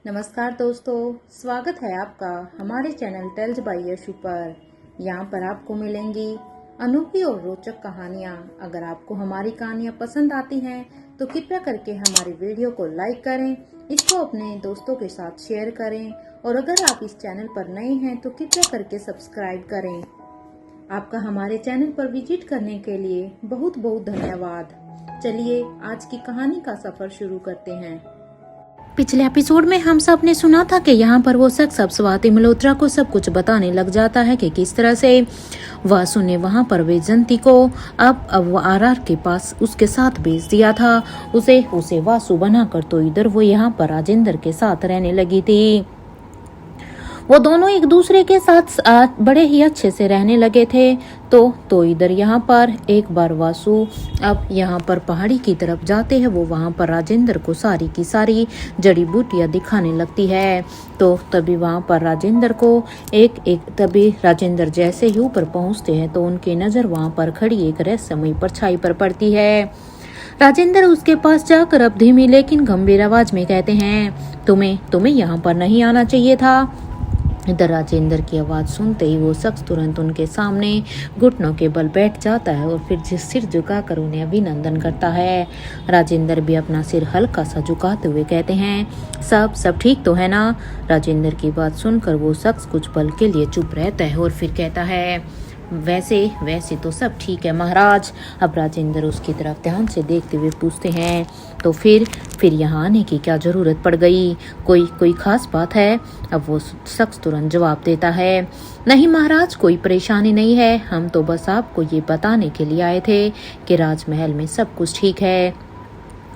नमस्कार दोस्तों, स्वागत है आपका हमारे चैनल टेल्स बाय यशु पर। यहाँ पर आपको मिलेंगी अनोखी और रोचक कहानियाँ। अगर आपको हमारी कहानियाँ पसंद आती हैं तो कृपया करके हमारी वीडियो को लाइक करें, इसको अपने दोस्तों के साथ शेयर करें और अगर आप इस चैनल पर नए हैं तो कृपया करके सब्सक्राइब करें। आपका हमारे चैनल पर विजिट करने के लिए बहुत बहुत धन्यवाद। चलिए आज की कहानी का सफर शुरू करते हैं। पिछले एपिसोड में हम सब ने सुना था कि यहाँ पर वो शख्स अब स्वाति मल्होत्रा को सब कुछ बताने लग जाता है कि किस तरह से वासु ने वहाँ पर वैजयंती को अब वो आरआर के पास उसके साथ भेज दिया था। उसे वासु बनाकर तो इधर वो यहाँ पर राजेंद्र के साथ रहने लगी थी। वो दोनों एक दूसरे के साथ बड़े ही अच्छे से रहने लगे थे। तो इधर यहाँ पर एक बार वासु अब यहाँ पर पहाड़ी की तरफ जाते हैं। वो वहाँ पर राजेंद्र को सारी की सारी जड़ी बूटियाँ दिखाने लगती है। तो तभी वहाँ पर राजेंद्र को तभी राजेंद्र जैसे ही ऊपर पहुँचते हैं तो उनकी नज़र वहाँ पर खड़ी एक रहस्यमयी परछाई पर पड़ती है। राजेंद्र उसके पास जाकर अब धीमी लेकिन गंभीर आवाज में कहते हैं, तुम्हें यहाँ पर नहीं आना चाहिए था। इधर राजेंद्र की आवाज सुनते ही वो शख्स तुरंत उनके सामने घुटनों के बल बैठ जाता है और फिर सिर झुकाकर उन्हें अभिनंदन करता है। राजेंद्र भी अपना सिर हल्का सा झुकाते हुए कहते हैं, सब ठीक तो है ना। राजेंद्र की बात सुनकर वो शख्स कुछ पल के लिए चुप रहता है और फिर कहता है, वैसे तो सब ठीक है महाराज। अब राजेंद्र उसकी तरफ ध्यान से देखते हुए पूछते हैं, तो फिर यहाँ आने की क्या जरूरत पड़ गई? कोई खास बात है? अब वो शख्स तुरंत जवाब देता है, नहीं महाराज, कोई परेशानी नहीं है। हम तो बस आपको ये बताने के लिए आए थे कि राजमहल में सब कुछ ठीक है,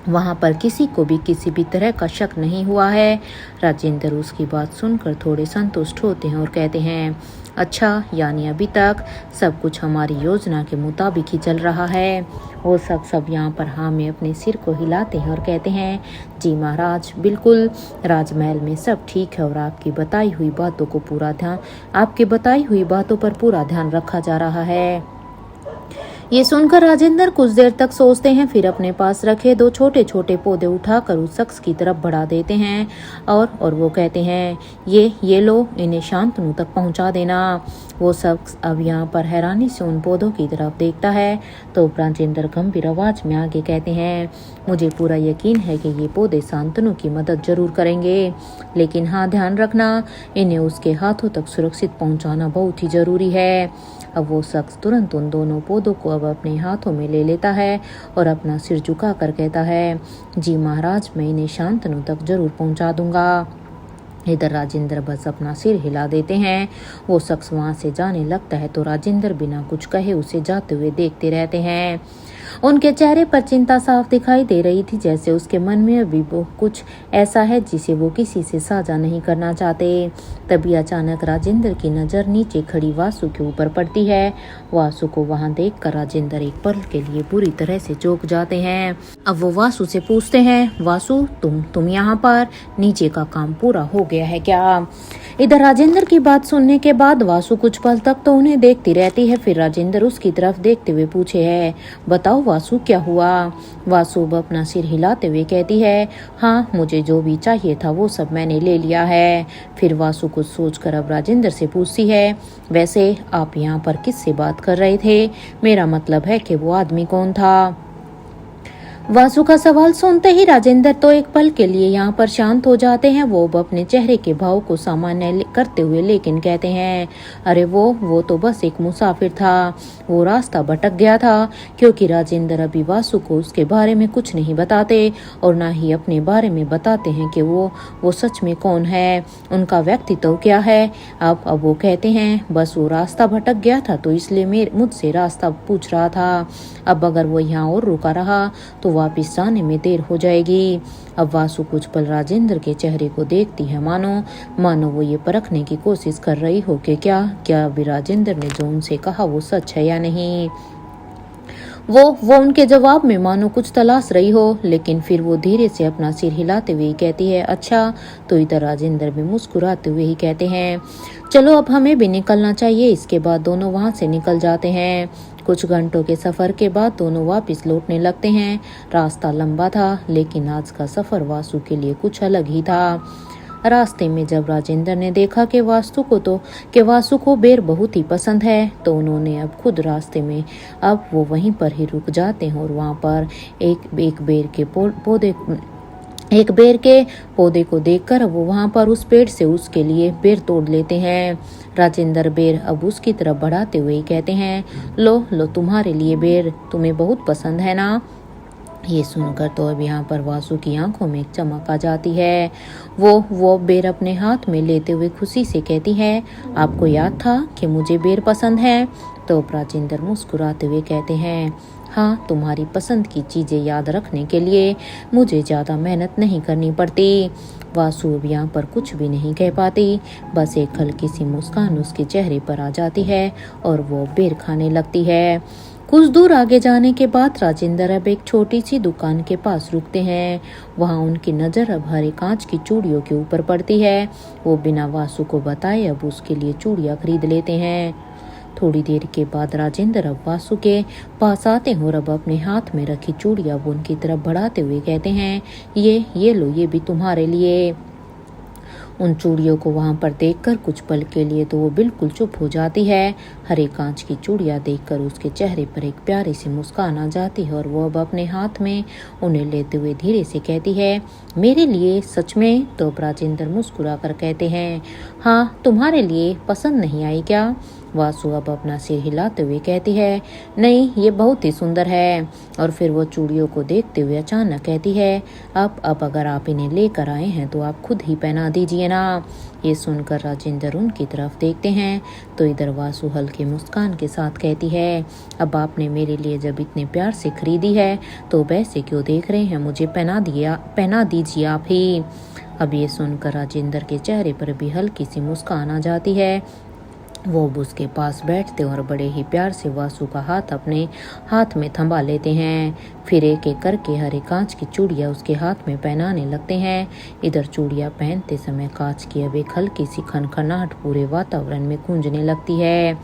वहाँ पर किसी को भी किसी भी तरह का शक नहीं हुआ है। राजेंद्र उसकी बात सुनकर थोड़े संतुष्ट होते हैं और कहते हैं, अच्छा, यानी अभी तक सब कुछ हमारी योजना के मुताबिक ही चल रहा है। वो सब यहाँ पर हाँ में अपने सिर को हिलाते हैं और कहते हैं, जी महाराज, बिल्कुल राजमहल में सब ठीक है और आपकी बताई हुई बातों पर पूरा ध्यान रखा जा रहा है। ये सुनकर राजेंद्र कुछ देर तक सोचते हैं, फिर अपने पास रखे दो छोटे छोटे पौधे उठाकर उस शख्स की तरफ बढ़ा देते हैं और वो कहते हैं, ये लो, इन्हें शांतनु तक पहुंचा देना। वो शख्स अब यहाँ पर हैरानी से उन पौधों की तरफ देखता है तो राजेंद्र गंभीर आवाज में आगे कहते हैं, मुझे पूरा यकीन है कि ये पौधे शांतनु की मदद जरूर करेंगे, लेकिन हाँ, ध्यान रखना, इन्हें उसके हाथों तक सुरक्षित पहुंचाना बहुत ही जरूरी है। अब वो शख्स तुरंत उन दोनों पौधों को अब अपने हाथों में ले लेता है और अपना सिर झुका कर कहता है, जी महाराज, मैं इन्हें शांतनु तक जरूर पहुंचा दूंगा। इधर राजेंद्र बस अपना सिर हिला देते हैं। वो शख्स वहां से जाने लगता है तो राजेंद्र बिना कुछ कहे उसे जाते हुए देखते रहते हैं। उनके चेहरे पर चिंता साफ दिखाई दे रही थी, जैसे उसके मन में अभी वो कुछ ऐसा है जिसे वो किसी से साझा नहीं करना चाहते। तभी अचानक राजेंद्र की नज़र नीचे खड़ी वासु के ऊपर पड़ती है। वासु को वहां देखकर राजेंद्र एक पल के लिए बुरी तरह से चौंक जाते हैं। अब वो वासु से पूछते हैं, वासु, तुम यहाँ पर? नीचे का काम पूरा हो गया है क्या? इधर राजेंद्र की बात सुनने के बाद वासु कुछ पल तक तो उन्हें देखती रहती है। फिर राजेंद्र उसकी तरफ देखते हुए पूछे है, बताओ वासु, क्या हुआ? वासु अपना सिर हिलाते हुए कहती है, हाँ, मुझे जो भी चाहिए था वो सब मैंने ले लिया है। फिर वासु कुछ सोचकर अब राजेंद्र से पूछती है, वैसे आप यहाँ पर किससे बात कर रहे थे? मेरा मतलब है कि वो आदमी कौन था? वासु का सवाल सुनते ही राजेंद्र तो एक पल के लिए यहाँ पर शांत हो जाते हैं। वो अपने चेहरे के भाव को सामान्य करते हुए लेकिन कहते हैं, अरे वो तो बस एक मुसाफिर था, वो रास्ता भटक गया था। क्योंकि राजेंद्र अभी वासु को उसके बारे में कुछ नहीं बताते और ना ही अपने बारे में बताते हैं कि वो सच में कौन है, उनका व्यक्तित्व क्या है। अब वो कहते हैं, बस वो रास्ता भटक गया था तो इसलिए मुझसे रास्ता पूछ रहा था। अब अगर वो यहाँ और रुका रहा तो वापिस जाने में देर हो जाएगी। अब वासु कुछ पल राजेंद्र के चेहरे को देखती है, मानो वो ये परखने की कोशिश कर रही हो कि क्या अभी राजेंद्र ने जो उनसे कहा वो सच है या नहीं। वो उनके जवाब में मानो कुछ तलाश रही हो, लेकिन फिर वो धीरे से अपना सिर हिलाते हुए कहती है, अच्छा। तो इधर राजेंद्र भी मुस्कुराते हुए ही कहते हैं, चलो अब हमें भी निकलना चाहिए। इसके बाद दोनों वहां से निकल जाते हैं। कुछ घंटों के सफर के बाद दोनों वापस लौटने लगते हैं। रास्ता लंबा था, लेकिन आज का सफर वासु के लिए कुछ अलग ही था। रास्ते में जब राजेंद्र ने देखा कि वासु को बेर बहुत ही पसंद है, तो उन्होंने अब खुद रास्ते में अब वो वहीं पर ही रुक जाते हैं और वहाँ पर एक बेर के पौधे को देखकर वो वहाँ पर उस पेड़ से उसके लिए बेर तोड़ लेते हैं। राजेंद्र बेर अब उसकी तरफ बढ़ाते हुए कहते हैं, लो लो तुम्हारे लिए बेर, तुम्हें बहुत पसंद है ना। ये सुनकर तो अब यहाँ पर वासु की आंखों में एक चमक आ जाती है। वो बेर अपने हाथ में लेते हुए खुशी से कहती है, आपको याद था कि मुझे बेर पसंद है? तो राजेंद्र मुस्कुराते हुए कहते हैं, हाँ, तुम्हारी पसंद की चीजें याद रखने के लिए मुझे ज्यादा मेहनत नहीं करनी पड़ती। वासु अब यहाँ पर कुछ भी नहीं कह पाती, बस एक हल्की सी मुस्कान उसके चेहरे पर आ जाती है और वो बेर खाने लगती है। कुछ दूर आगे जाने के बाद राजेंद्र अब एक छोटी सी दुकान के पास रुकते हैं। वहाँ उनकी नज़र अब हरे कांच की चूड़ियों के ऊपर पड़ती है। वो बिना वासु को बताए अब उसके लिए चूड़ियाँ खरीद लेते हैं। थोड़ी देर के बाद राजेंद्र अब वासु के पास आते हैं और अब अपने हाथ में रखी चूड़ियाँ वो उनकी तरफ बढ़ाते हुए कहते हैं, ये लो, ये भी तुम्हारे लिए। उन चूड़ियों को वहां पर देखकर कुछ पल के लिए तो वो बिल्कुल चुप हो जाती है। हरे कांच की चूड़ियां देखकर उसके चेहरे पर एक प्यारी सी मुस्कान आ जाती है और वो अब अपने हाथ में उन्हें लेते हुए धीरे से कहती है, मेरे लिए सच में? तो राजेंद्र मुस्कुरा कर कहते हैं, हाँ, तुम्हारे लिए पसंद नहीं आई क्या? वासु अब अपना सिर हिलाते हुए कहती है, नहीं, ये बहुत ही सुंदर है। और फिर वो चूड़ियों को देखते हुए अचानक कहती है, अब अगर आप इन्हें लेकर आए हैं तो आप खुद ही पहना दीजिए ना। ये सुनकर राजेंद्र उनकी तरफ देखते हैं तो इधर वासु हल्के मुस्कान के साथ कहती है, अब आपने मेरे लिए जब इतने प्यार से खरीदी है तो वैसे क्यों देख रहे हैं, मुझे पहना दीजिए आप ही। अब ये सुनकर राजेंद्र के चेहरे पर भी हल्की सी मुस्कान आ जाती है। वो अब उसके पास बैठते और बड़े ही प्यार से वासु का हाथ अपने हाथ में थमा लेते हैं। फिर एक एक करके हरे कांच की चूड़ियाँ उसके हाथ में पहनाने लगते हैं। इधर चूड़ियाँ पहनते समय कांच की अब एक हल्की सी खनखनाहट पूरे वातावरण में गूंजने लगती है।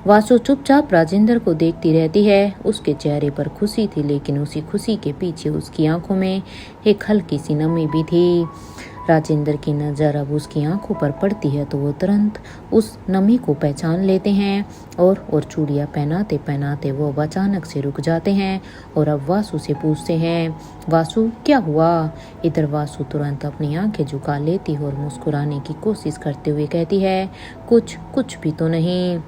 वासु चुपचाप राजेंद्र को देखती रहती है। उसके चेहरे पर खुशी थी, लेकिन उसी खुशी के पीछे उसकी आंखों में एक हल्की सी नमी भी थी। राजेंद्र की नज़र अब उसकी आंखों पर पड़ती है तो वो तुरंत उस नमी को पहचान लेते हैं और चूड़ियाँ पहनाते पहनाते वो अब अचानक से रुक जाते हैं और अब वासु से पूछते हैं, वासु क्या हुआ? इधर वासु तुरंत अपनी आंखें झुका लेती है और मुस्कुराने की कोशिश करते हुए कहती है, कुछ भी तो नहीं।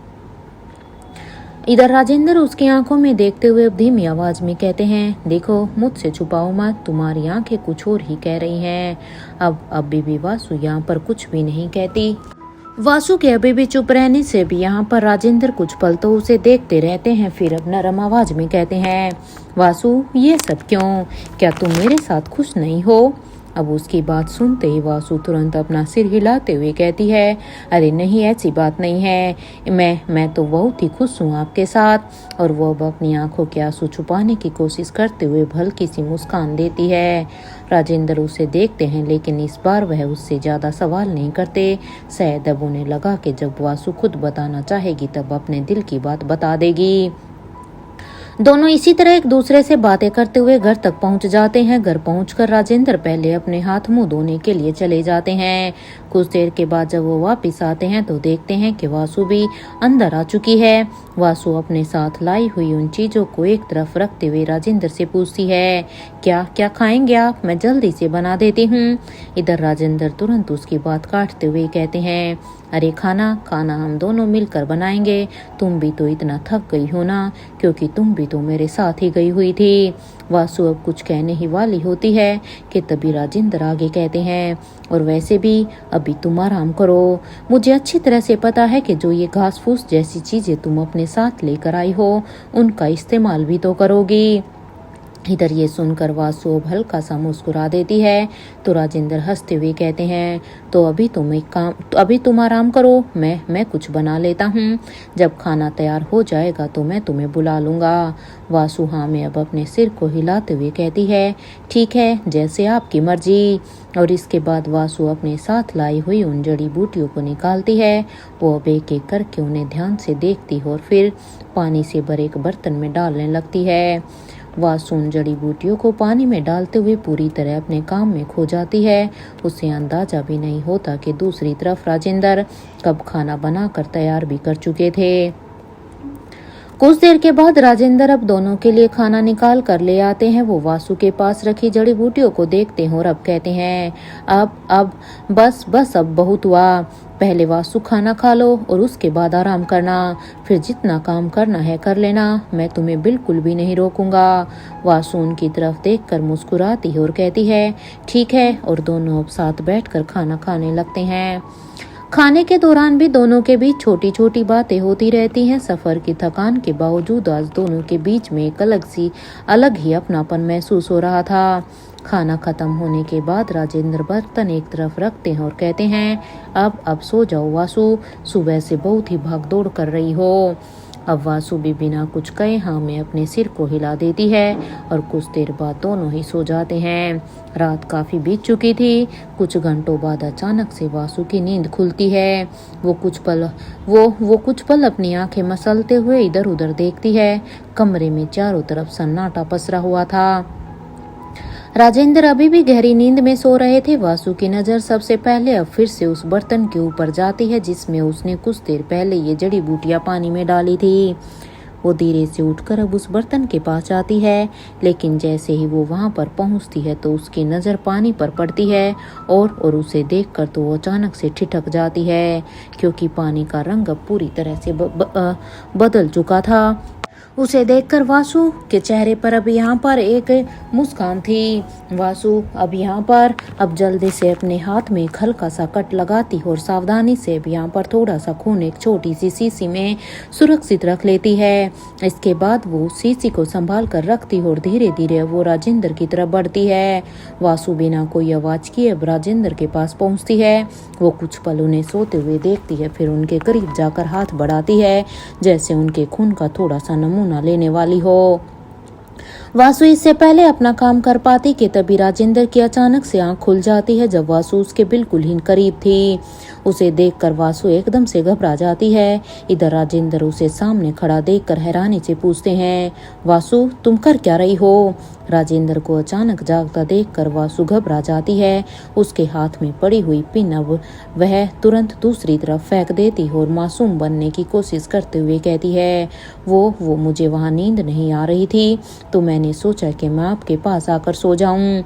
इधर राजेंद्र उसकी आंखों में देखते हुए धीमी आवाज में कहते हैं, देखो, मुझसे छुपाओ मत, तुम्हारी आंखें कुछ और ही कह रही हैं। अब अभी भी वासु यहाँ पर कुछ भी नहीं कहती। वासु के अभी भी चुप रहने से भी यहाँ पर राजेंद्र कुछ पल तो उसे देखते रहते हैं। फिर अब नरम आवाज में कहते हैं, वासु, ये सब क्यों? क्या तुम मेरे साथ खुश नहीं हो? अब उसकी बात सुनते ही वासु तुरंत अपना सिर हिलाते हुए कहती है, अरे नहीं, ऐसी बात नहीं है, मैं तो बहुत ही खुश हूँ आपके साथ। और वो अब अपनी आंखों के आंसू छुपाने की कोशिश करते हुए हल्की सी मुस्कान देती है। राजेंद्र उसे देखते हैं, लेकिन इस बार वह उससे ज्यादा सवाल नहीं करते। शायद अब उन्हें लगा कि जब वासु खुद बताना चाहेगी तब अपने दिल की बात बता देगी। दोनों इसी तरह एक दूसरे से बातें करते हुए घर तक पहुंच जाते हैं। घर पहुंचकर राजेंद्र पहले अपने हाथ मुंह धोने के लिए चले जाते हैं। कुछ देर के बाद जब वो वापस आते हैं तो देखते हैं कि वासु भी अंदर आ चुकी है। वासु अपने साथ लाई हुई उन चीजों को एक तरफ रखते हुए राजेंद्र से पूछती है, क्या खाएंगे आप? मैं जल्दी से बना देती हूँ। इधर राजेंद्र तुरंत उसकी बात काटते हुए कहते हैं, अरे खाना हम दोनों मिलकर बनाएंगे। तुम भी तो इतना थक गई हो ना, क्योंकि तुम भी तो मेरे साथ ही गई हुई थी। वासु अब कुछ कहने ही वाली होती है कि तभी राजेंद्र आगे कहते हैं, और वैसे भी अभी तुम आराम करो। मुझे अच्छी तरह से पता है कि जो ये घास फूस जैसी चीजें तुम अपने साथ लेकर आई हो उनका इस्तेमाल भी तो करोगी। इधर ये सुनकर वासु अब हल्का सा मुस्कुरा देती है तो राजेंद्र हंसते हुए कहते हैं, तो अभी तुम आराम करो, मैं कुछ बना लेता हूँ। जब खाना तैयार हो जाएगा तो मैं तुम्हें बुला लूंगा। वासु हाँ में अब अपने सिर को हिलाते हुए कहती है, ठीक है, जैसे आपकी मर्जी। और इसके बाद वासु अपने साथ लाई हुई उन जड़ी बूटियों को निकालती है। वो अब एक एक करके उन्हें ध्यान से देखती है और फिर पानी से भरे एक बर्तन में डालने लगती है। वासु उन जड़ी बूटियों को पानी में डालते हुए पूरी तरह अपने काम में खो जाती है। उसे अंदाजा भी नहीं होता कि दूसरी तरफ राजेंद्र कब खाना बनाकर तैयार भी कर चुके थे। कुछ देर के बाद राजेंद्र अब दोनों के लिए खाना निकाल कर ले आते हैं। वो वासु के पास रखी जड़ी बूटियों को देखते हैं और अब कहते हैं, अब बस अब बहुत हुआ। पहले वासु खाना खा लो और उसके बाद आराम करना, फिर जितना काम करना है कर लेना, मैं तुम्हें बिल्कुल भी नहीं रोकूंगा। वासु उनकी तरफ देखकर मुस्कुराती है और कहती है, ठीक है, और दोनों अब साथ बैठकर खाना खाने लगते हैं। खाने के दौरान भी दोनों के बीच छोटी छोटी बातें होती रहती हैं। सफर की थकान के बावजूद आज दोनों के बीच में एक अलग ही अपनापन महसूस हो रहा था। खाना खत्म होने के बाद राजेंद्र बर्तन एक तरफ रखते हैं और कहते हैं, अब सो जाओ वासु, सुबह से बहुत ही भाग दौड़ कर रही हो। अब वासु भी बिना कुछ कहे हाँ में अपने सिर को हिला देती है और कुछ देर बाद दोनों ही सो जाते हैं। रात काफी बीत चुकी थी। कुछ घंटों बाद अचानक से वासु की नींद खुलती है। वो कुछ पल अपनी आंखें मसलते हुए इधर उधर देखती है। कमरे में चारों तरफ सन्नाटा पसरा हुआ था। राजेंद्र अभी भी गहरी नींद में सो रहे थे। वासु की नजर सबसे पहले अब फिर से उस बर्तन के ऊपर जाती है जिसमें उसने कुछ देर पहले ये जड़ी बूटियां पानी में डाली थी। वो धीरे से उठकर अब उस बर्तन के पास जाती है, लेकिन जैसे ही वो वहां पर पहुंचती है तो उसकी नजर पानी पर पड़ती है और उसे देखकर तो वो अचानक से ठिठक जाती है, क्योंकि पानी का रंग अब पूरी तरह से बदल चुका था। उसे देखकर वासु के चेहरे पर अब यहाँ पर एक मुस्कान थी। वासु अब यहाँ पर जल्दी से अपने हाथ में एक हल्का सा कट लगाती और सावधानी से अब यहाँ पर थोड़ा सा खून एक छोटी सी शीशी में सुरक्षित रख लेती है। इसके बाद वो शीशी को संभाल कर रखती और धीरे धीरे वो राजेंद्र की तरफ बढ़ती है। वासु बिना कोई आवाज किए अब राजेंद्र के पास पहुँचती है। वो कुछ पल उन्हें सोते हुए देखती है, फिर उनके करीब जाकर हाथ बढ़ाती है जैसे उनके खून का थोड़ा सा नमूना लेने वाली हो। वासु इससे पहले अपना काम कर पाती कि तभी राजेंद्र की अचानक से आंख खुल जाती है जब वासु उसके बिल्कुल ही करीब थी। उसे देखकर वासु एकदम से घबरा जाती है। इधर राजेंद्र उसे सामने खड़ा देखकर हैरानी से पूछते हैं, वासु तुम कर क्या रही हो? राजेंद्र को अचानक जागता देखकर वासु घबरा जाती है। उसके हाथ में पड़ी हुई पिन अब वह तुरंत दूसरी तरफ फेंक देती और मासूम बनने की कोशिश करते हुए कहती है, वो मुझे वहां नींद नहीं आ रही थी तो मैंने सोचा कि मैं आपके पास आकर सो जाऊं।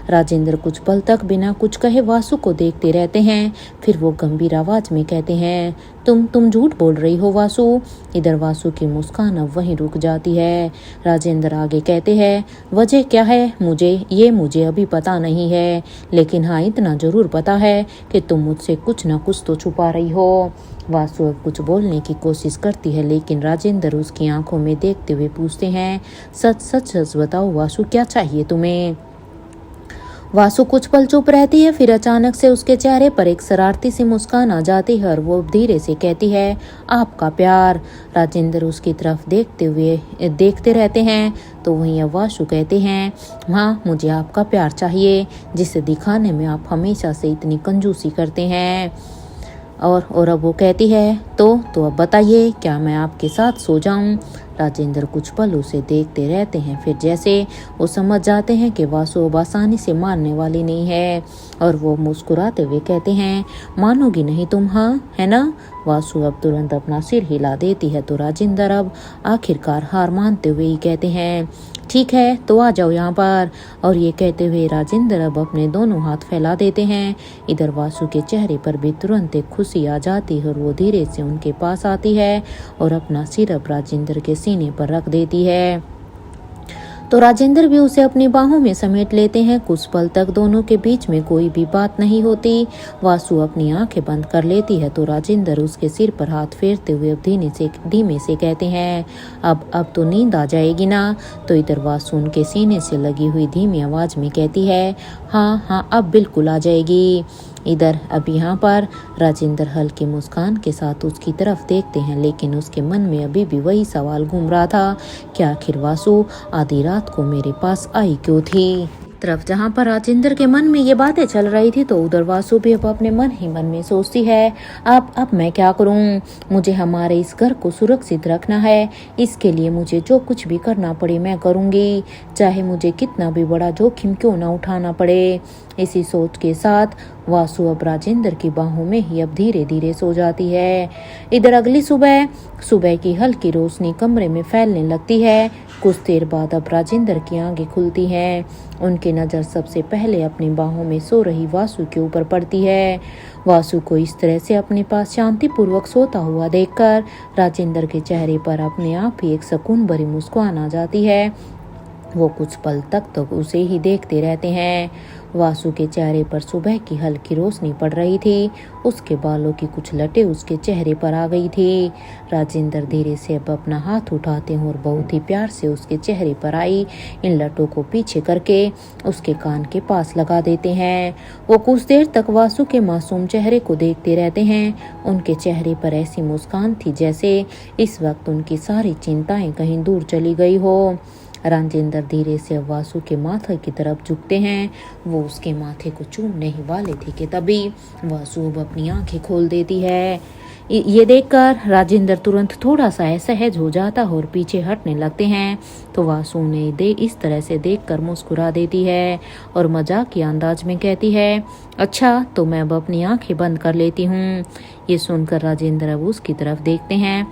राजेंद्र कुछ पल तक बिना कुछ कहे वासु को देखते रहते हैं, फिर वो गंभीर आवाज में कहते हैं, तुम झूठ बोल रही हो वासु। इधर वासु की मुस्कान अब वहीं रुक जाती है। राजेंद्र आगे कहते हैं, वजह क्या है मुझे अभी पता नहीं है, लेकिन हाँ इतना जरूर पता है कि तुम मुझसे कुछ ना कुछ तो छुपा रही हो। वासु अब कुछ बोलने की कोशिश करती है, लेकिन राजेंद्र उसकी आंखों में देखते हुए पूछते हैं, सच बताओ वासु, क्या चाहिए तुम्हें? वासु कुछ पल चुप रहती है, फिर अचानक से उसके चेहरे पर एक शरारती सी मुस्कान आ जाती है और वो धीरे से कहती है, आपका प्यार। राजेंद्र उसकी तरफ देखते रहते हैं तो वहीं अब वासु कहते हैं, हाँ मुझे आपका प्यार चाहिए जिसे दिखाने में आप हमेशा से इतनी कंजूसी करते हैं। और अब वो कहती है, तो अब बताइए, क्या मैं आपके साथ सो जाऊं? राजेंद्र कुछ पल उसे देखते रहते हैं, फिर जैसे वो समझ जाते हैं कि वासु अब आसानी से मानने वाली नहीं है और वो मुस्कुराते हुए कहते हैं, मानोगी नहीं तुम, हाँ है ना? वासु अब तुरंत अपना सिर हिला देती है तो राजेंद्र अब आखिरकार हार मानते हुए ही कहते हैं, ठीक है तो आ जाओ यहाँ पर। और ये कहते हुए राजेंद्र अब अपने दोनों हाथ फैला देते हैं। इधर वासु के चेहरे पर भी तुरंत एक खुशी आ जाती है और वो धीरे से उनके पास आती है और अपना सिर अब राजेंद्र के सीने पर रख देती है। तो राजेंद्र भी उसे अपनी बाहों में समेट लेते हैं। कुछ पल तक दोनों के बीच में कोई भी बात नहीं होती। वासु अपनी आंखें बंद कर लेती है तो राजेंद्र उसके सिर पर हाथ फेरते हुए अब धीमे से कहते हैं, अब तो नींद आ जाएगी ना? तो इधर वासु उनके सीने से लगी हुई धीमी आवाज में कहती है, हाँ अब बिल्कुल आ जाएगी। इधर अब यहाँ पर राजेंद्र हल्की मुस्कान के साथ उसकी तरफ देखते हैं, लेकिन उसके मन में अभी भी वही सवाल घूम रहा था कि आखिर वासु आधी रात को मेरे पास आई क्यों थी। तरफ जहाँ पर राजेंद्र के मन में ये बातें चल रही थी तो उधर वासु भी अब अपने मन ही मन में सोचती है, अब मैं क्या करूँ। मुझे हमारे इस घर को सुरक्षित रखना है, इसके लिए मुझे जो कुछ भी करना पड़े मैं करूँगी, चाहे मुझे कितना भी बड़ा जोखिम क्यों ना उठाना पड़े। इसी सोच के साथ वासु अब राजेंद्र की बाहों में ही अब धीरे धीरे सो जाती है। इधर अगली सुबह की हल्की रोशनी कमरे में फैलने लगती है। कुछ देर बाद अब राजेंद्र की आंखें खुलती हैं। उनकी नज़र सबसे पहले अपनी बाहों में सो रही वासु के ऊपर पड़ती है। वासु को इस तरह से अपने पास शांतिपूर्वक सोता हुआ देखकर राजेंद्र के चेहरे पर अपने आप ही एक सुकून भरी मुस्कान आ जाती है। वो कुछ पल तक तो उसे ही देखते रहते हैं। वासु के चेहरे पर सुबह की हल्की रोशनी पड़ रही थी। उसके बालों की कुछ लटें उसके चेहरे पर आ गई थी। राजेंद्र धीरे से अब अपना हाथ उठाते हैं और बहुत ही प्यार से उसके चेहरे पर आई इन लटों को पीछे करके उसके कान के पास लगा देते हैं। वो कुछ देर तक वासु के मासूम चेहरे को देखते रहते हैं। उनके चेहरे पर ऐसी मुस्कान थी जैसे इस वक्त उनकी सारी चिंताएं कहीं दूर चली गई हो। राजेंद्र धीरे से वासु के माथे की तरफ झुकते हैं। वो उसके माथे को चूमने ही वाले थे कि तभी वासु अब अपनी आंखें खोल देती है। ये देखकर राजेंद्र तुरंत थोड़ा सा असहज हो जाता है और पीछे हटने लगते हैं। तो वासु ने इस तरह से देखकर मुस्कुरा देती है और मजाक के अंदाज में कहती है, अच्छा तो मैं अब अपनी आंखें बंद कर लेती हूँ। ये सुनकर राजेंद्र अब उसकी तरफ देखते हैं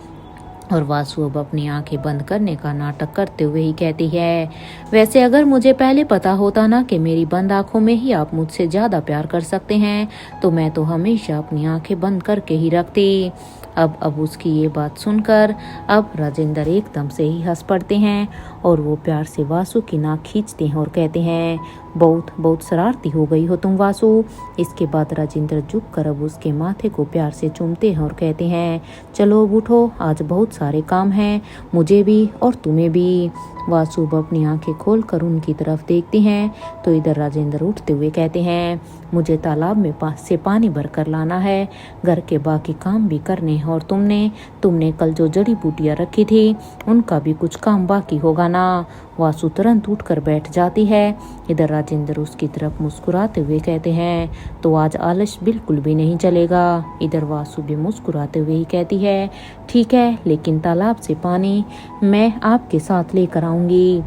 और वासु अब अपनी आंखें बंद करने का नाटक करते हुए ही कहती है, वैसे अगर मुझे पहले पता होता ना कि मेरी बंद आंखों में ही आप मुझसे ज्यादा प्यार कर सकते हैं तो मैं तो हमेशा अपनी आंखें बंद करके ही रखती। अब उसकी ये बात सुनकर अब राजेंद्र एकदम से ही हंस पड़ते हैं और वो प्यार से वासु की नाक खींचते हैं और कहते हैं, बहुत बहुत शरारती हो गई हो तुम वासु। इसके बाद राजेंद्र झुक कर अब उसके माथे को प्यार से चूमते हैं और कहते हैं, चलो अब उठो, आज बहुत सारे काम हैं मुझे भी और तुम्हें भी। वासु अपनी आंखें खोलकर उनकी तरफ देखती हैं तो इधर राजेंद्र उठते हुए कहते हैं, मुझे तालाब में से पानी भरकर लाना है, घर के बाकी काम भी करने हैं और तुमने कल जो जड़ी बूटियां रखी थी उनका भी कुछ काम बाकी होगा ना। वासु तुरंत उठकर बैठ जाती है। इधर राजेंद्र उसकी तरफ मुस्कुराते हुए कहते हैं, तो आज आलस बिल्कुल भी नहीं चलेगा। इधर वासु भी मुस्कुराते हुए ही कहती है, ठीक है लेकिन तालाब से पानी मैं आपके साथ लेकर आऊंगी,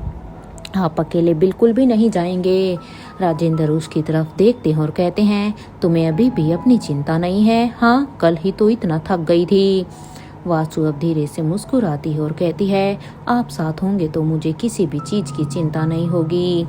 आप अकेले बिल्कुल भी नहीं जाएंगे। राजेंद्र उसकी तरफ देखते हैं और कहते हैं, तुम्हें अभी भी अपनी चिंता नहीं है? हाँ, कल ही तो इतना थक गई थी। वासु अब धीरे से मुस्कुराती है और कहती है, आप साथ होंगे तो मुझे किसी भी चीज की चिंता नहीं होगी।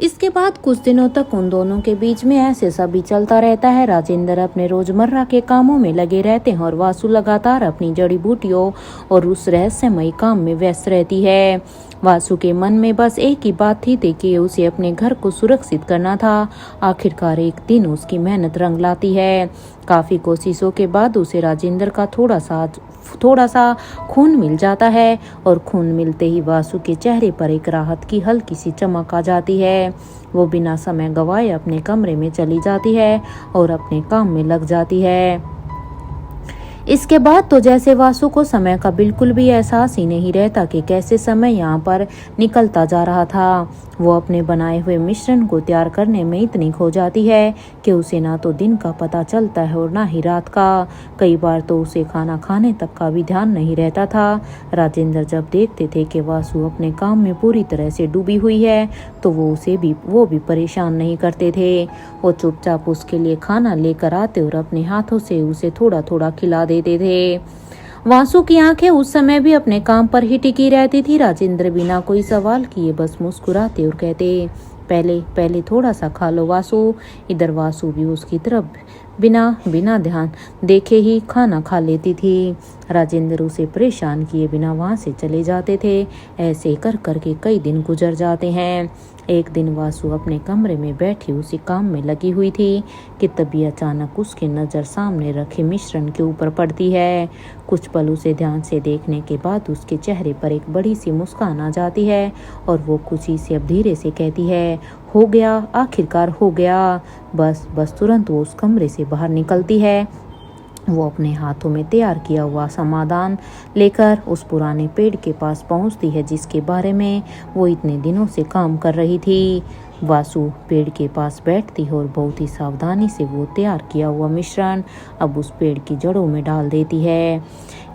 इसके बाद कुछ दिनों तक उन दोनों के बीच में ऐसे सभी चलता रहता है। राजेंद्र अपने रोजमर्रा के कामों में लगे रहते हैं और वासु लगातार अपनी जड़ी बूटियों और उस रहस्यमयी काम में व्यस्त रहती है। वासु के मन में बस एक ही बात थी कि उसे अपने घर को सुरक्षित करना था। आखिरकार एक दिन उसकी मेहनत रंग लाती है। काफी कोशिशों के बाद उसे राजेंद्र का थोड़ा सा खून मिल जाता है और खून मिलते ही वासु के चेहरे पर एक राहत की हल्की सी चमक आ जाती है। वो बिना समय गवाए अपने कमरे में चली जाती है और अपने काम में लग जाती है। इसके बाद तो जैसे वासु को समय का बिल्कुल भी एहसास ही नहीं रहता कि कैसे समय यहाँ पर निकलता जा रहा था। वो अपने बनाए हुए मिश्रण को तैयार करने में इतनी खो जाती है कि उसे ना तो दिन का पता चलता है और ना ही रात का। कई बार तो उसे खाना खाने तक का भी ध्यान नहीं रहता था। राजेंद्र जब देखते थे कि वासु अपने काम में पूरी तरह से डूबी हुई है तो वो भी परेशान नहीं करते थे। वो चुपचाप उसके लिए खाना लेकर आते और अपने हाथों से उसे थोड़ा थोड़ा खिला देते थे। वासु की आंखें उस समय भी अपने काम पर ही टिकी रहती थी। राजेंद्र बिना कोई सवाल किए बस मुस्कुराते और कहते, पहले थोड़ा सा खा लो वासु। इधर वासु भी उसकी तरफ बिना ध्यान देखे ही खाना खा लेती थी। राजेंद्र उसे परेशान किए बिना वहां से चले जाते थे। ऐसे कर करके कई दिन गुजर जाते हैं। एक दिन वासु अपने कमरे में बैठी उसी काम में लगी हुई थी कि तभी अचानक उसकी नज़र सामने रखे मिश्रण के ऊपर पड़ती है। कुछ पल उसे ध्यान से देखने के बाद उसके चेहरे पर एक बड़ी सी मुस्कान आ जाती है और वो खुशी से अब धीरे से कहती है, हो गया, आखिरकार हो गया। बस तुरंत वो उस कमरे से बाहर निकलती है। वो अपने हाथों में तैयार किया हुआ समाधान लेकर उस पुराने पेड़ के पास पहुंचती है जिसके बारे में वो इतने दिनों से काम कर रही थी। वासु पेड़ के पास बैठती है और बहुत ही सावधानी से वो तैयार किया हुआ मिश्रण अब उस पेड़ की जड़ों में डाल देती है।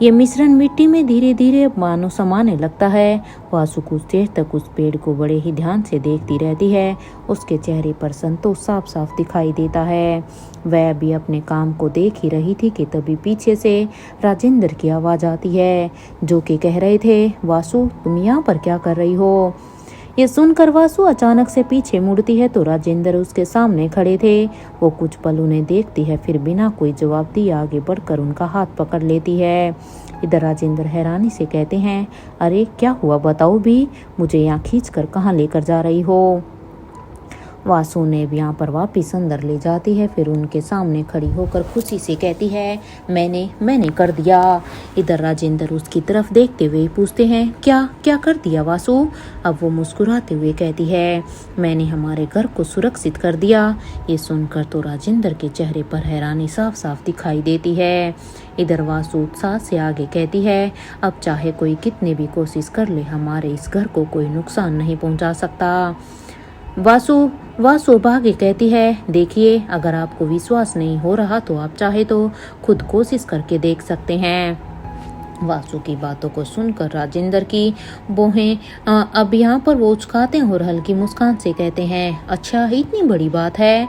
ये मिश्रण मिट्टी में धीरे धीरे मानो समाने लगता है। वासु कुछ देर तक उस पेड़ को बड़े ही ध्यान से देखती रहती है। उसके चेहरे पर संतोष साफ साफ दिखाई देता है। वह अभी अपने काम को देख ही रही थी कि तभी पीछे से राजेंद्र की आवाज आती है, जो कि कह रहे थे, वासु तुम यहाँ पर क्या कर रही हो। ये सुनकर वासु अचानक से पीछे मुड़ती है तो राजेंद्र उसके सामने खड़े थे। वो कुछ पल उन्हें देखती है, फिर बिना कोई जवाब दिए आगे बढ़कर उनका हाथ पकड़ लेती है। इधर राजेंद्र हैरानी से कहते हैं, अरे क्या हुआ बताओ भी, मुझे यहाँ खींचकर कहाँ लेकर जा रही हो। वासु ने भी यहाँ पर वापिस अंदर ले जाती है, फिर उनके सामने खड़ी होकर खुशी से कहती है, मैंने कर दिया। इधर राजेंद्र उसकी तरफ देखते हुए पूछते हैं, क्या कर दिया वासु। अब वो मुस्कुराते हुए कहती है, मैंने हमारे घर को सुरक्षित कर दिया। ये सुनकर तो राजेंद्र के चेहरे पर हैरानी साफ साफ दिखाई देती है। इधर वासु उत्साह से आगे कहती है, अब चाहे कोई कितनी भी कोशिश कर ले, हमारे इस घर को कोई नुकसान नहीं पहुंचा सकता। वासु भागे कहती है, देखिए अगर आपको विश्वास नहीं हो रहा तो आप चाहे तो खुद कोशिश करके देख सकते हैं। वासु की बातों को सुनकर राजेंद्र की बोहें अब यहाँ पर वो उचकाते हैं और हल्की मुस्कान से कहते हैं, अच्छा इतनी बड़ी बात है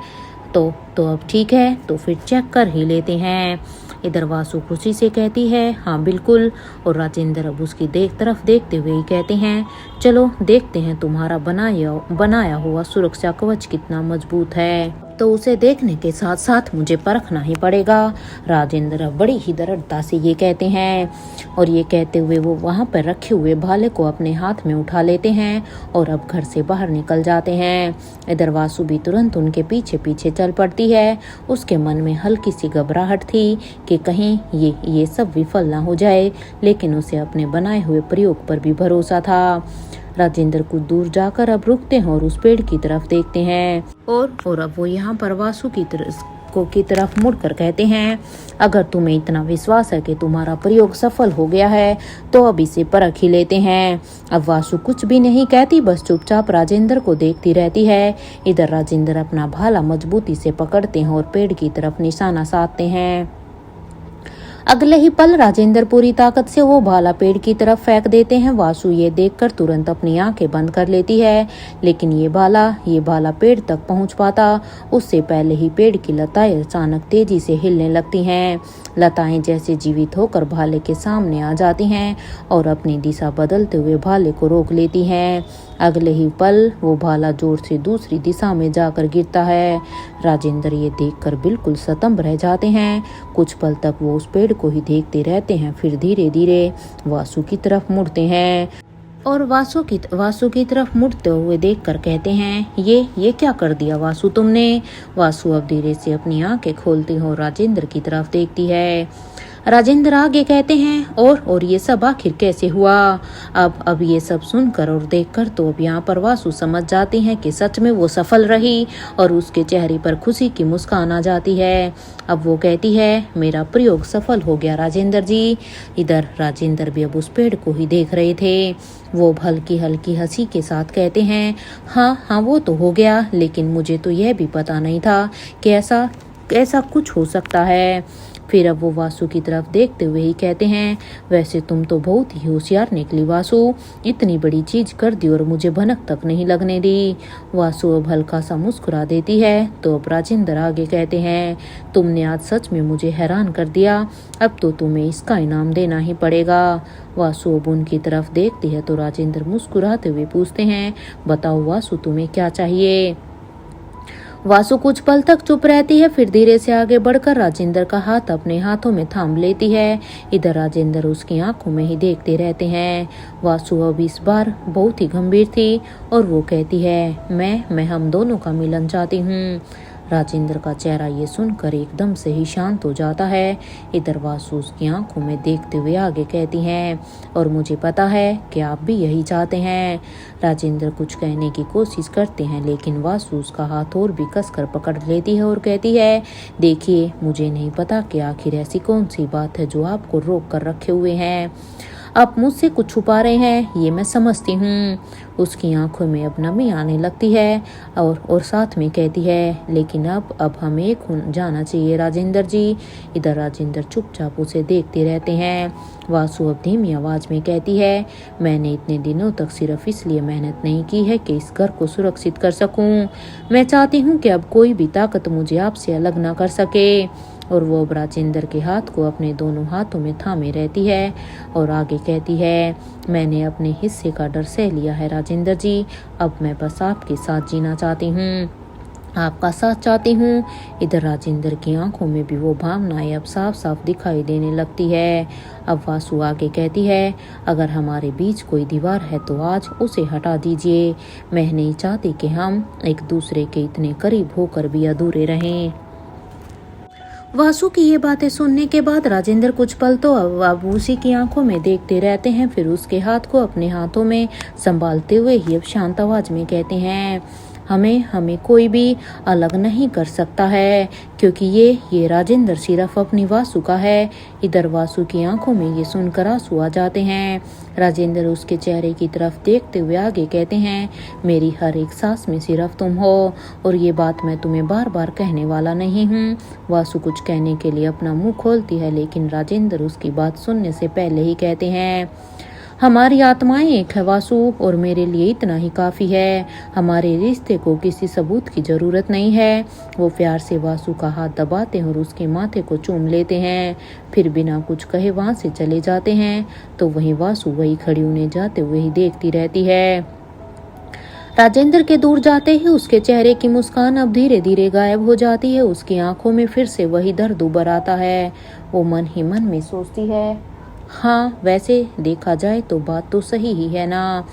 तो अब ठीक है, तो फिर चेक कर ही लेते हैं। इधर वासु खुशी से कहती है, हाँ बिल्कुल। और राजेंद्र अब उसकी तरफ देखते हुए ही कहते हैं, चलो देखते हैं तुम्हारा बनाया हुआ सुरक्षा कवच कितना मजबूत है, तो उसे देखने के साथ साथ मुझे परखना ही पड़ेगा। राजेंद्र बड़ी ही दृढ़ता से ये कहते हैं और ये कहते हुए वो वहाँ पर रखे हुए भाले को अपने हाथ में उठा लेते हैं और अब घर से बाहर निकल जाते हैं। इधर वासु भी तुरंत उनके पीछे पीछे चल पड़ती है। उसके मन में हल्की सी घबराहट थी कि कहीं ये सब विफल ना हो जाए, लेकिन उसे अपने बनाए हुए प्रयोग पर भी भरोसा था। राजेंद्र कुछ दूर जाकर अब रुकते हैं और उस पेड़ की तरफ देखते हैं और अब वो यहाँ पर वासु की तरफ मुड़कर कहते हैं, अगर तुम्हें इतना विश्वास है कि तुम्हारा प्रयोग सफल हो गया है तो अब इसे परख ही लेते हैं। अब वासु कुछ भी नहीं कहती, बस चुपचाप राजेंद्र को देखती रहती है। इधर राजेंद्र अपना भाला मजबूती से पकड़ते हैं और पेड़ की तरफ निशाना साधते हैं। अगले ही पल राजेंद्र पूरी ताकत से वो भाला पेड़ की तरफ फेंक देते हैं। वासु ये देखकर तुरंत अपनी आंखें बंद कर लेती है, लेकिन ये भाला पेड़ तक पहुंच पाता उससे पहले ही पेड़ की लताएं अचानक तेजी से हिलने लगती हैं। लताएं जैसे जीवित होकर भाले के सामने आ जाती हैं और अपनी दिशा बदलते हुए भाले को रोक लेती हैं। अगले ही पल वो भाला जोर से दूसरी दिशा में जाकर गिरता है। राजेंद्र ये देखकर बिल्कुल स्तंभ रह जाते हैं। कुछ पल तक वो उस पेड़ को ही देखते रहते हैं, फिर धीरे धीरे वासु की तरफ मुड़ते हैं और वासु की तरफ मुड़ते हुए देखकर कहते हैं, ये क्या कर दिया वासु तुमने। वासु अब धीरे से अपनी आंखें खोलती है और राजेंद्र की तरफ देखती है। राजेंद्र आगे कहते हैं, और ये सब आखिर कैसे हुआ। अब ये सब सुनकर और देखकर तो अब यहाँ पर वासु समझ जाती हैं कि सच में वो सफल रही और उसके चेहरे पर खुशी की मुस्कान आ जाती है। अब वो कहती है, मेरा प्रयोग सफल हो गया राजेंद्र जी। इधर राजेंद्र भी अब उस पेड़ को ही देख रहे थे। वो हल्की हल्की हंसी के साथ कहते हैं, हाँ वो तो हो गया, लेकिन मुझे तो यह भी पता नहीं था कि ऐसा कुछ हो सकता है। फिर अब वो वासु की तरफ देखते हुए ही कहते हैं, वैसे तुम तो बहुत ही होशियार निकली वासु, इतनी बड़ी चीज कर दी और मुझे भनक तक नहीं लगने दी। वासु अब हल्का सा मुस्कुरा देती है तो अब राजेंद्र आगे कहते हैं, तुमने आज सच में मुझे हैरान कर दिया, अब तो तुम्हें इसका इनाम देना ही पड़ेगा। वासु अब उनकी तरफ देखती है तो राजेंद्र मुस्कुराते हुए पूछते हैं, बताओ वासु तुम्हें क्या चाहिए। वासु कुछ पल तक चुप रहती है, फिर धीरे से आगे बढ़कर राजेंद्र का हाथ अपने हाथों में थाम लेती है। इधर राजेंद्र उसकी आंखों में ही देखते रहते हैं। वासु अब इस बार बहुत ही गंभीर थी और वो कहती है, मैं हम दोनों का मिलन चाहती हूँ। राजेंद्र का चेहरा ये सुनकर एकदम से ही शांत हो जाता है। इधर वासु उसकी आंखों में देखते हुए आगे कहती हैं, और मुझे पता है कि आप भी यही चाहते हैं। राजेंद्र कुछ कहने की कोशिश करते हैं, लेकिन वासु उसका हाथ और भी कसकर पकड़ लेती है और कहती है, देखिए मुझे नहीं पता कि आखिर ऐसी कौन सी बात है जो आपको रोक कर रखे हुए हैं। आप मुझसे कुछ छुपा रहे हैं, ये मैं समझती हूँ। उसकी आंखों में अब नमी आने लगती है और साथ में कहती है, लेकिन अब हमें एक जाना चाहिए राजेंद्र जी। इधर राजेंद्र चुपचाप उसे देखते रहते हैं। वासु अब धीमी आवाज में कहती है, मैंने इतने दिनों तक सिर्फ इसलिए मेहनत नहीं की है कि इस घर को सुरक्षित कर सकूं। मैं चाहती हूँ कि अब कोई भी ताकत मुझे आपसे अलग ना कर सके। और वो अब राजेंद्र के हाथ को अपने दोनों हाथों में थामे रहती है और आगे कहती है, मैंने अपने हिस्से का डर सह लिया है राजेंद्र जी। अब मैं बस आपके साथ जीना चाहती हूँ, आपका साथ चाहती हूँ। इधर राजेंद्र की आंखों में भी वो भावनाएं अब साफ साफ दिखाई देने लगती है। अब वासु आगे कहती है, अगर हमारे बीच कोई दीवार है तो आज उसे हटा दीजिए। मैं नहीं चाहती कि हम एक दूसरे के इतने करीब होकर भी अधूरे रहें। वासु की ये बातें सुनने के बाद राजेंद्र कुछ पल तो अब उसी की आंखों में देखते रहते हैं, फिर उसके हाथ को अपने हाथों में संभालते हुए ही अब शांत आवाज में कहते हैं, हमें कोई भी अलग नहीं कर सकता है, क्योंकि ये राजेंद्र सिर्फ अपनी वासु का है। इधर वासु की आंखों में ये सुनकर आंसू आ जाते हैं। राजेंद्र उसके चेहरे की तरफ देखते हुए आगे कहते हैं, मेरी हर एक सांस में सिर्फ तुम हो, और ये बात मैं तुम्हें बार बार कहने वाला नहीं हूँ। वासु कुछ कहने के लिए अपना मुंह खोलती है, लेकिन राजेंद्र उसकी बात सुनने से पहले ही कहते हैं, हमारी आत्माएं एक है वासु, और मेरे लिए इतना ही काफी है। हमारे रिश्ते को किसी सबूत की जरूरत नहीं है। वो प्यार से वासु का हाथ दबाते हैं और उसके माथे को चूम लेते हैं, फिर बिना कुछ कहे वहां से चले जाते हैं। तो वहीं वासु वही खड़ी उन्हें जाते हुए ही देखती रहती है। राजेंद्र के दूर जाते ही उसके चेहरे की मुस्कान अब धीरे धीरे गायब हो जाती है। उसकी आंखों में फिर से वही दर्द उभर आता है। वो मन ही मन में सोचती है, हाँ वैसे देखा जाए तो बात तो सही ही है ना।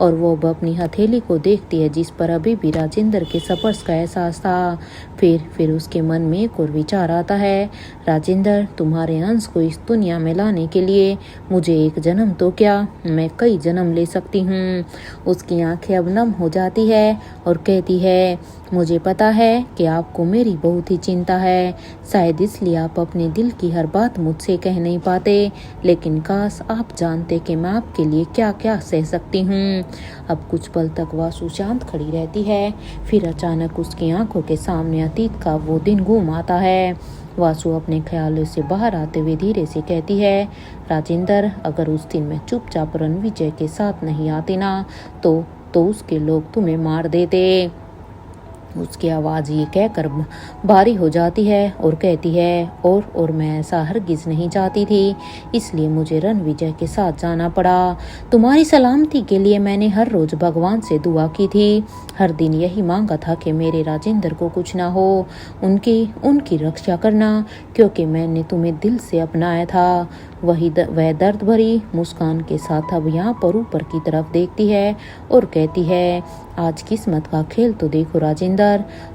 और वो अब अपनी हथेली को देखती है जिस पर अभी भी राजेंद्र के स्पर्श का एहसास था। फिर उसके मन में एक और विचार आता है, राजेंद्र तुम्हारे अंश को इस दुनिया में लाने के लिए मुझे एक जन्म तो क्या, मैं कई जन्म ले सकती हूँ। उसकी आंखें अब नम हो जाती है और कहती है, मुझे पता है कि आपको मेरी बहुत ही चिंता है, शायद इसलिए आप अपने दिल की हर बात मुझसे कह नहीं पाते, लेकिन काश आप जानते कि मैं आपके लिए क्या क्या सह सकती हूँ। अब कुछ पल तक वासु शांत खड़ी रहती है, फिर अचानक उसकी आंखों के सामने अतीत का वो दिन घूम आता है। वासु अपने ख्यालों से बाहर आते हुए धीरे से कहती है, राजेंद्र अगर उस दिन मैं चुपचाप रणविजय के साथ नहीं आती ना तो उसके लोग तुम्हें मार देते। उसकी आवाज़ ये कहकर भारी हो जाती है और कहती है, और मैं ऐसा हरगिज नहीं चाहती थी, इसलिए मुझे रणविजय के साथ जाना पड़ा। तुम्हारी सलामती के लिए मैंने हर रोज भगवान से दुआ की थी, हर दिन यही मांगा था कि मेरे राजेंद्र को कुछ ना हो, उनकी रक्षा करना, क्योंकि मैंने तुम्हें दिल से अपनाया था। वह दर्द भरी मुस्कान के साथ अब यहाँ पर ऊपर की तरफ देखती है और कहती है, आज किस्मत का खेल तो देखो राजेंद्र,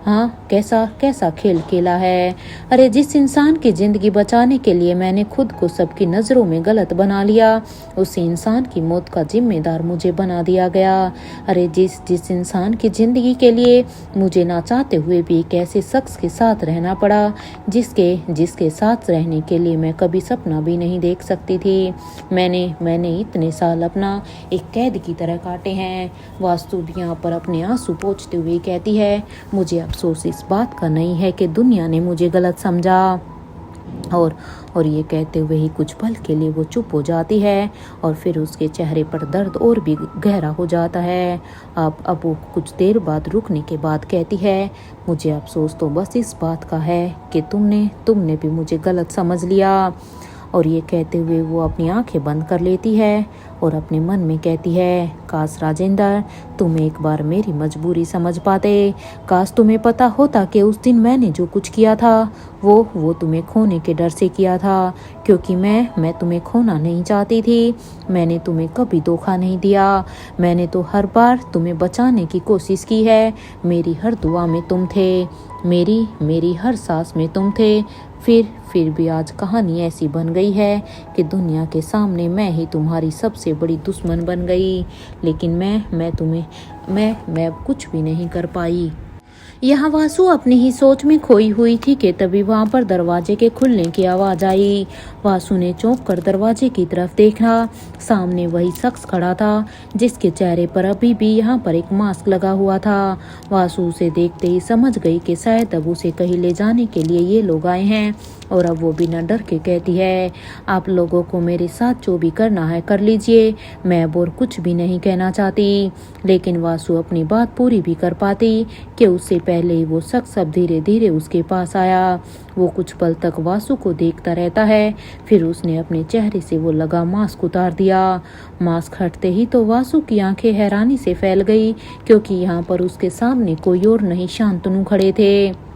हाँ कैसा खेल खेला है। अरे जिस इंसान की जिंदगी बचाने के लिए मैंने खुद को सबकी नजरों में गलत बना लिया, उस इंसान की मौत का जिम्मेदार मुझे बना दिया गया। अरे जिस इंसान की जिंदगी के लिए मुझे ना चाहते हुए भी एक ऐसे शख्स के साथ रहना पड़ा, जिसके साथ रहने के लिए मैं कभी सपना भी नहीं देख सकती थी। मैंने इतने साल अपना एक कैद की तरह काटे हैं। वास्तु यहाँ पर अपने आंसू पोंछते हुए कहती है, मुझे अफसोस इस बात का नहीं है कि दुनिया ने मुझे गलत समझा। और ये कहते हुए ही कुछ पल के लिए वो चुप हो जाती है और फिर उसके चेहरे पर दर्द और भी गहरा हो जाता है। अब वो कुछ देर बाद रुकने के बाद कहती है, मुझे अफसोस तो बस इस बात का है कि तुमने भी मुझे गलत समझ लिया। और ये कहते हुए वो अपनी आंखें बंद कर लेती है और अपने मन में कहती है, काश राजेंद्र तुम एक बार मेरी मजबूरी समझ पाते, काश तुम्हें पता होता कि उस दिन मैंने जो कुछ किया था वो तुम्हें खोने के डर से किया था, क्योंकि मैं तुम्हें खोना नहीं चाहती थी। मैंने तुम्हें कभी धोखा नहीं दिया, मैंने तो हर बार तुम्हें बचाने की कोशिश की है। मेरी हर दुआ में तुम थे, मेरी हर सांस में तुम थे। फिर भी आज कहानी ऐसी बन गई है कि दुनिया के सामने मैं ही तुम्हारी सबसे बड़ी दुश्मन बन गई, लेकिन मैं अब कुछ भी नहीं कर पाई। यहाँ वासु अपनी ही सोच में खोई हुई थी कि तभी वहां पर दरवाजे के खुलने की आवाज आई। वासु ने चौंक कर दरवाजे की तरफ देखा। सामने वही शख्स खड़ा था जिसके चेहरे पर अभी भी यहाँ पर एक मास्क लगा हुआ था। वासु उसे देखते ही समझ गई कि शायद अब उसे कहीं ले जाने के लिए ये लोग आए हैं और अब वो बिना डर के कहती है, आप लोगों को मेरे साथ जो भी करना है कर लीजिए, मैं अब और कुछ भी नहीं कहना चाहती। लेकिन वासु अपनी बात पूरी भी कर पाती कि उससे पहले ही वो शख्स अब धीरे धीरे उसके पास आया। वो कुछ पल तक वासु को देखता रहता है, फिर उसने अपने चेहरे से वो लगा मास्क उतार दिया। मास्क हटते ही तो वासु की आंखें हैरानी से फैल गई, क्योंकि यहाँ पर उसके सामने कोई और नहीं शांतनु खड़े थे।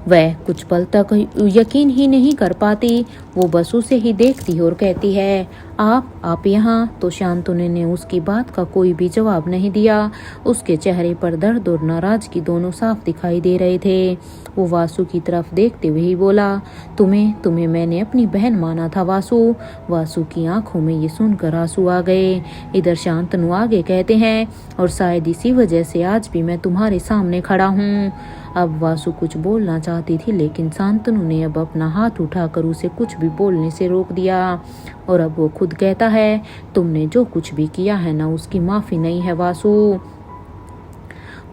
वह कुछ पल तक यकीन ही नहीं कर पाती। वो बस उसे ही देखती और कहती है, आप यहाँ। तो शांतनु ने उसकी बात का कोई भी जवाब नहीं दिया। उसके चेहरे पर दर्द और नाराजगी दोनों साफ दिखाई दे रहे थे। वो वासु की तरफ देखते हुए ही बोला, तुम्हें मैंने अपनी बहन माना था वासु। वासु की आंखों में ये सुनकर आंसू आ गए। इधर शांतनु आगे कहते हैं, और शायद इसी वजह से आज भी मैं तुम्हारे सामने खड़ा हूँ। अब वासु कुछ बोलना चाहती थी, लेकिन शांतनु ने अब अपना हाथ उठाकर उसे कुछ भी बोलने से रोक दिया। और अब वो खुद कहता है, तुमने जो कुछ भी किया है ना, उसकी माफी नहीं है वासु।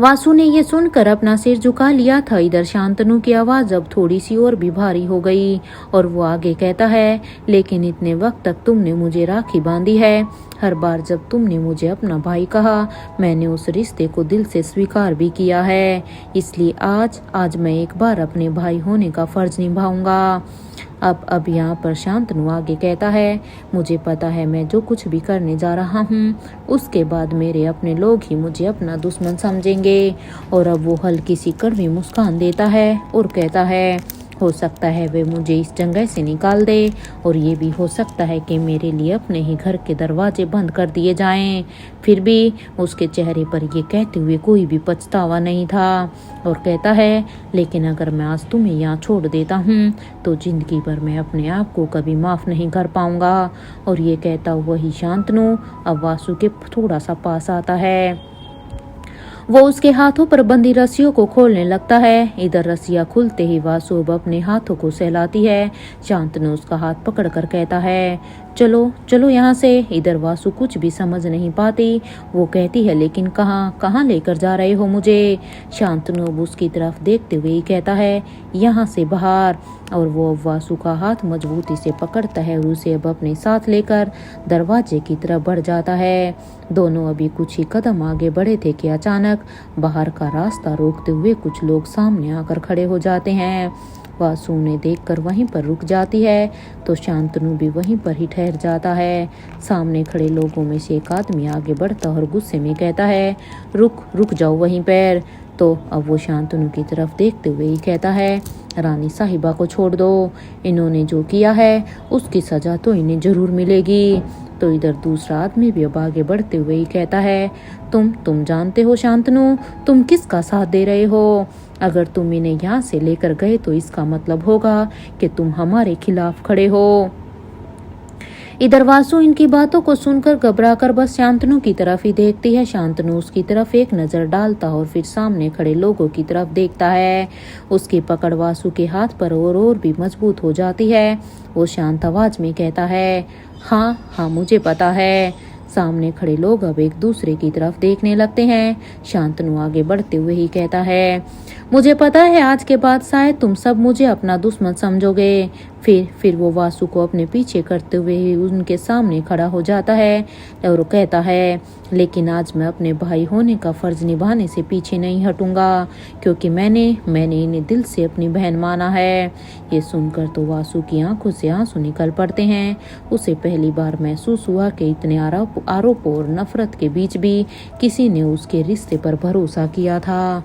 वासु ने ये सुनकर अपना सिर झुका लिया था। इधर शांतनु की आवाज अब थोड़ी सी और भी भारी हो गई और वो आगे कहता है, लेकिन इतने वक्त तक तुमने मुझे राखी बांधी है। हर बार जब तुमने मुझे अपना भाई कहा, मैंने उस रिश्ते को दिल से स्वीकार भी किया है। इसलिए आज मैं एक बार अपने भाई होने का फर्ज निभाऊंगा। अब यहाँ पर शांतनु आगे कहता है, मुझे पता है मैं जो कुछ भी करने जा रहा हूँ उसके बाद मेरे अपने लोग ही मुझे अपना दुश्मन समझेंगे। और अब वो हल्की सी कड़वी मुस्कान देता है और कहता है, हो सकता है वे मुझे इस जंगल से निकाल दे, और ये भी हो सकता है कि मेरे लिए अपने ही घर के दरवाजे बंद कर दिए जाएं। फिर भी उसके चेहरे पर ये कहते हुए कोई भी पछतावा नहीं था। और कहता है, लेकिन अगर मैं आज तुम्हें यहाँ छोड़ देता हूँ तो जिंदगी भर मैं अपने आप को कभी माफ नहीं कर पाऊंगा। और ये कहता वही शांतनु अब वासु के थोड़ा सा पास आता है। वो उसके हाथों पर बंधी रस्सियों को खोलने लगता है। इधर रस्सियां खुलते ही वासु अब अपने हाथों को सहलाती है। शांतनु उसका हाथ पकड़कर कहता है, चलो यहाँ से। इधर वासु कुछ भी समझ नहीं पाती। वो कहती है, लेकिन कहाँ लेकर जा रहे हो मुझे? शांतनु अब उसकी तरफ देखते हुए ही कहता है, यहाँ से बाहर। और वो अब वासु का हाथ मजबूती से पकड़ता है और उसे अब अपने साथ लेकर दरवाजे की तरफ बढ़ जाता है। दोनों अभी कुछ ही कदम आगे बढ़े थे कि अचानक बाहर का रास्ता रोकते हुए कुछ लोग सामने आकर खड़े हो जाते हैं। वासु उन्हें देखकर वहीं पर रुक जाती है तो शांतनु भी वहीं पर ही ठहर जाता है। सामने खड़े लोगों में से एक आदमी आगे बढ़ता और गुस्से में कहता है, रुक जाओ वहीं पर। तो अब वो शांतनु की तरफ देखते हुए ही कहता है, रानी साहिबा को छोड़ दो, इन्होंने जो किया है उसकी सजा तो इन्हें जरूर मिलेगी। तो इधर दूसरा आदमी भी अब आगे बढ़ते हुए ही कहता है, तुम जानते हो शांतनु, तुम किसका साथ दे रहे हो? अगर तुम इन्हें यहाँ से लेकर गए तो इसका मतलब होगा कि तुम हमारे खिलाफ खड़े हो। इधर वासु इनकी बातों को सुनकर घबराकर बस शांतनु की तरफ ही देखती है। शांतनु उसकी तरफ एक नजर डालता और फिर सामने खड़े लोगों की तरफ देखता है। उसकी पकड़ वासु के हाथ पर और भी मजबूत हो जाती है। वो शांत आवाज में कहता है, हाँ मुझे पता है। सामने खड़े लोग अब एक दूसरे की तरफ देखने लगते हैं। शांतनु आगे बढ़ते हुए ही कहता है, मुझे पता है आज के बाद शायद तुम सब मुझे अपना दुश्मन समझोगे। फिर वो वासु को अपने पीछे करते हुए ही उनके सामने खड़ा हो जाता है और कहता है, लेकिन आज मैं अपने भाई होने का फर्ज निभाने से पीछे नहीं हटूंगा, क्योंकि मैंने इन्हें दिल से अपनी बहन माना है। ये सुनकर तो वासु की आंखों से आंसू निकल पड़ते हैं। उसे पहली बार महसूस हुआ कि इतने आरोपों और नफरत के बीच भी किसी ने उसके रिश्ते पर भरोसा किया था।